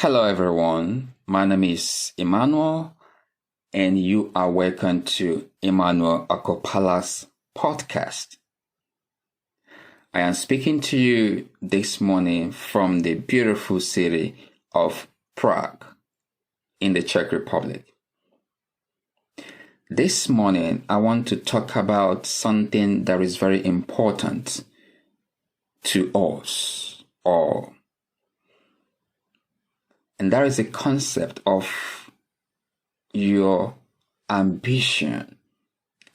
Hello, everyone. My name is Emmanuel, and you are welcome to Emmanuel Akopala's podcast. I am speaking to you this morning from the beautiful city of Prague in the Czech Republic. This morning, I want to talk about something that is very important to us all. And that is the concept of your ambition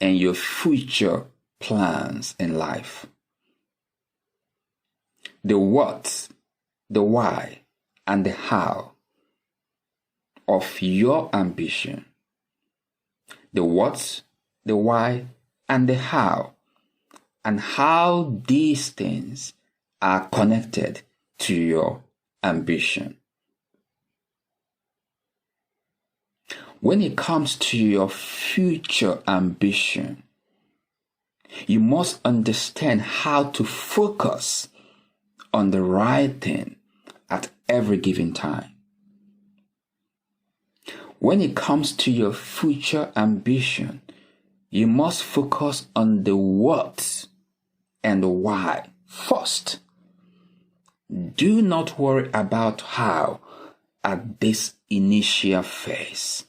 and your future plans in life. The what, the why, and the how of your ambition. The what, the why, and the how. And how these things are connected to your ambition. When it comes to your future ambition, you must understand how to focus on the right thing at every given time. When it comes to your future ambition, you must focus on the what and the why first. Do not worry about how at this initial phase.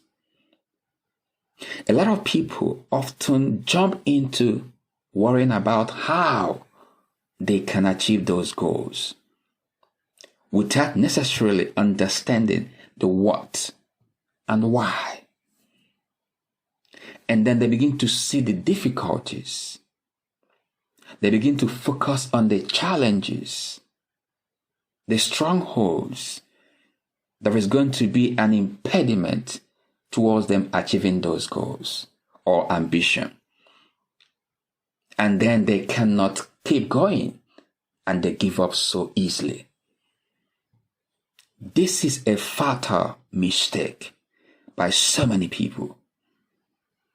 A lot of people often jump into worrying about how they can achieve those goals without necessarily understanding the what and why. And then they begin to see the difficulties. They begin to focus on the challenges, the strongholds. There is going to be an impediment towards them achieving those goals or ambition. And then they cannot keep going and they give up so easily. This is a fatal mistake by so many people.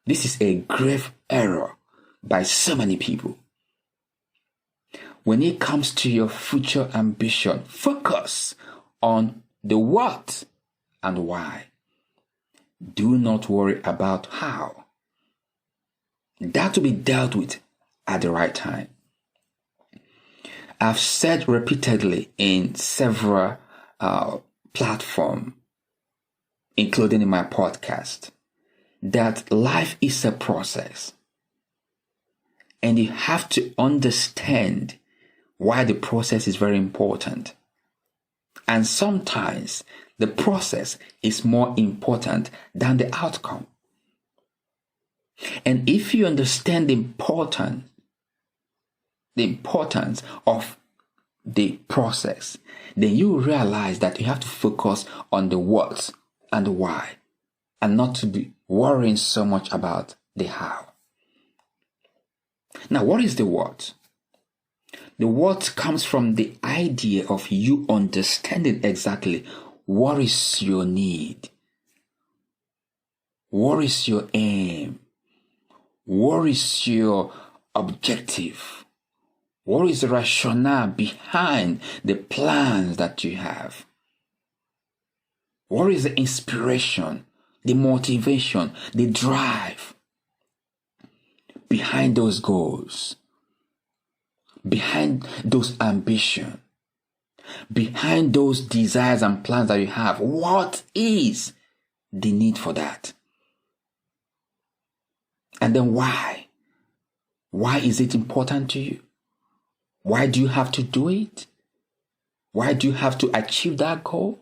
This is a grave error by so many people. When it comes to your future ambition, focus on the what and why. Do not worry about how. That will be dealt with at the right time. I've said repeatedly in several platforms, including in my podcast, that life is a process. And you have to understand why the process is very important. And sometimes the process is more important than the outcome. And if you understand the importance of the process, then you realize that you have to focus on the what and the why, and not to be worrying so much about the how. Now, what is the what? The what comes from the idea of you understanding exactly what is your need, what is your aim, what is your objective, what is the rationale behind the plans that you have, what is the inspiration, the motivation, the drive behind those goals, behind those ambitions, behind those desires and plans that you have. What is the need for that? And then why? Why is it important to you? Why do you have to do it? Why do you have to achieve that goal?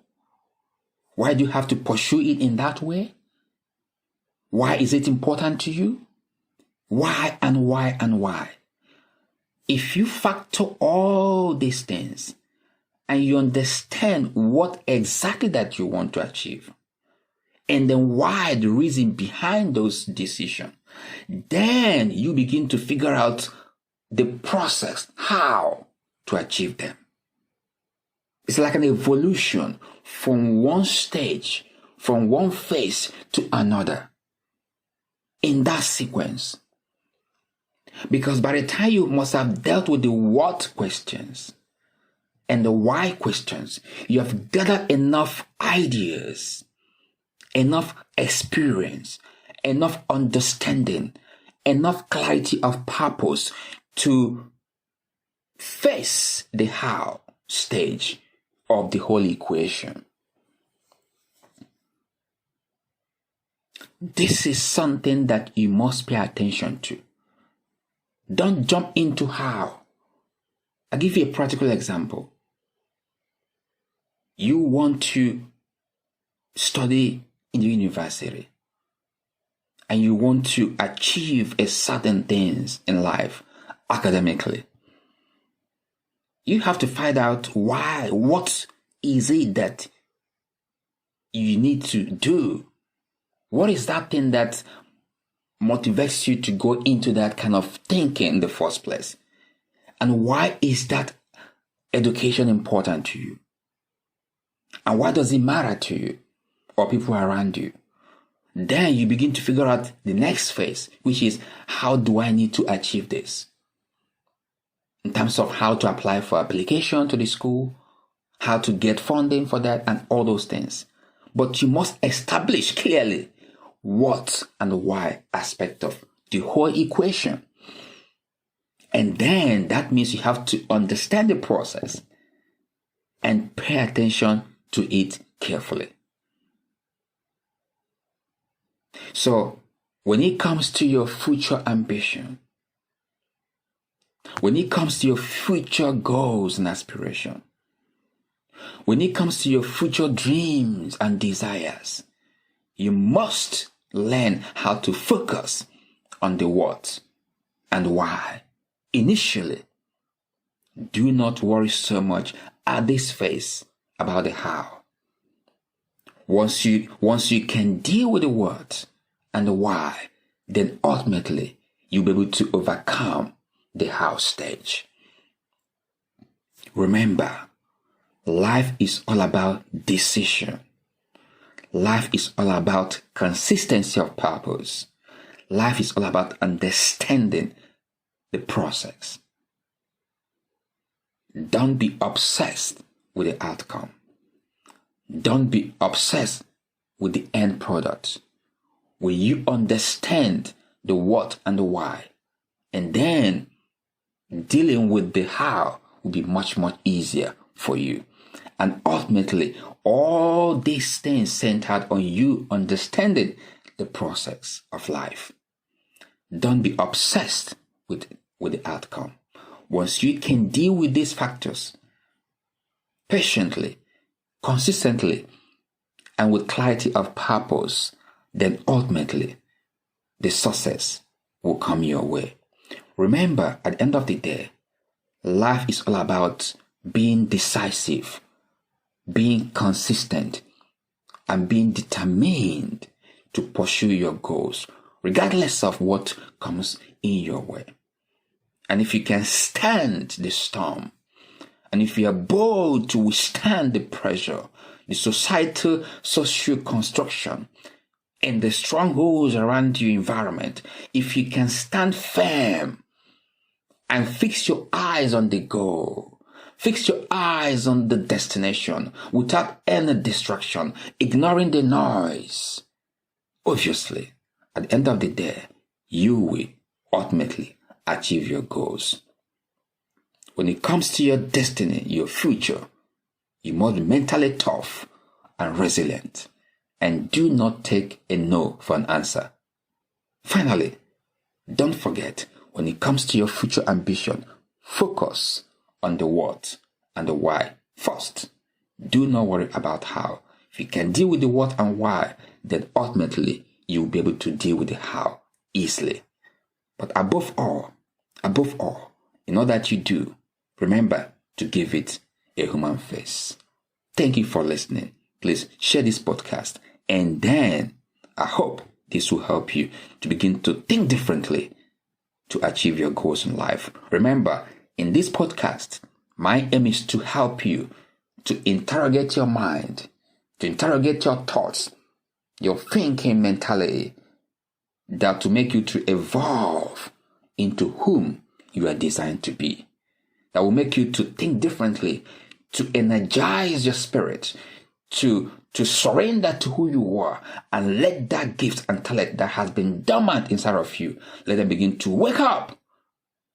Why do you have to pursue it in that way? Why is it important to you? Why and why and why? If you factor all these things and you understand what exactly that you want to achieve, and then why, the reason behind those decisions, then you begin to figure out the process, how to achieve them. It's like an evolution from one stage, from one phase to another, in that sequence. Because by the time you must have dealt with the what questions, and the why questions, you have gathered enough ideas, enough experience, enough understanding, enough clarity of purpose to face the how stage of the whole equation. This is something that you must pay attention to. Don't jump into how. I'll give you a practical example. You want to study in the university and you want to achieve a certain things in life academically. You have to find out why. What is it that you need to do? What is that thing that motivates you to go into that kind of thinking in the first place? And why is that education important to you? And why does it matter to you or people around you? Then you begin to figure out the next phase, which is, how do I need to achieve this? In terms of how to apply for application to the school, how to get funding for that, and all those things. But you must establish clearly what and why aspect of the whole equation. And then that means you have to understand the process and pay attention to it carefully. So when it comes to your future ambition, when it comes to your future goals and aspiration, when it comes to your future dreams and desires, you must learn how to focus on the what and why. Initially, do not worry so much at this phase about the how. Once you can deal with the what and the why, then ultimately you'll be able to overcome the how stage. Remember, life is all about decision. Life is all about consistency of purpose. Life is all about understanding the process. Don't be obsessed with the outcome. Don't be obsessed with the end product. When you understand the what and the why, and then dealing with the how will be much, much easier for you. And ultimately, all these things centered on you understanding the process of life. Don't be obsessed with the outcome. Once you can deal with these factors patiently, consistently, and with clarity of purpose, then ultimately the success will come your way. Remember, at the end of the day, life is all about being decisive, being consistent, and being determined to pursue your goals, regardless of what comes in your way. And if you can stand the storm, and if you are bold to withstand the pressure, the societal social construction, and the strongholds around your environment, if you can stand firm and fix your eyes on the goal, fix your eyes on the destination without any distraction, ignoring the noise, obviously, at the end of the day, you will ultimately achieve your goals. When it comes to your destiny, your future, you must be mentally tough and resilient, and do not take a no for an answer. Finally, don't forget, when it comes to your future ambition, focus on the what and the why first. Do not worry about how. If you can deal with the what and why, then ultimately you'll be able to deal with the how easily. But above all, in all that you do, remember to give it a human face. Thank you for listening. Please share this podcast, and then I hope this will help you to begin to think differently to achieve your goals in life. Remember, in this podcast, my aim is to help you to interrogate your mind, to interrogate your thoughts, your thinking mentality, that to make you to evolve into whom you are designed to be. That will make you to think differently, to energize your spirit, to surrender to who you are, and let that gift and talent that has been dormant inside of you, let them begin to wake up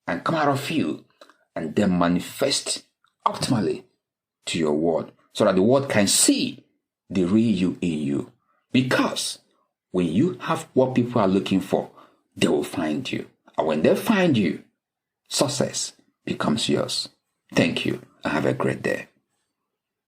and come out of you, and then manifest optimally to your world, so that the world can see the real you in you. Because when you have what people are looking for, they will find you. And when they find you, success becomes yours. Thank you, and have a great day.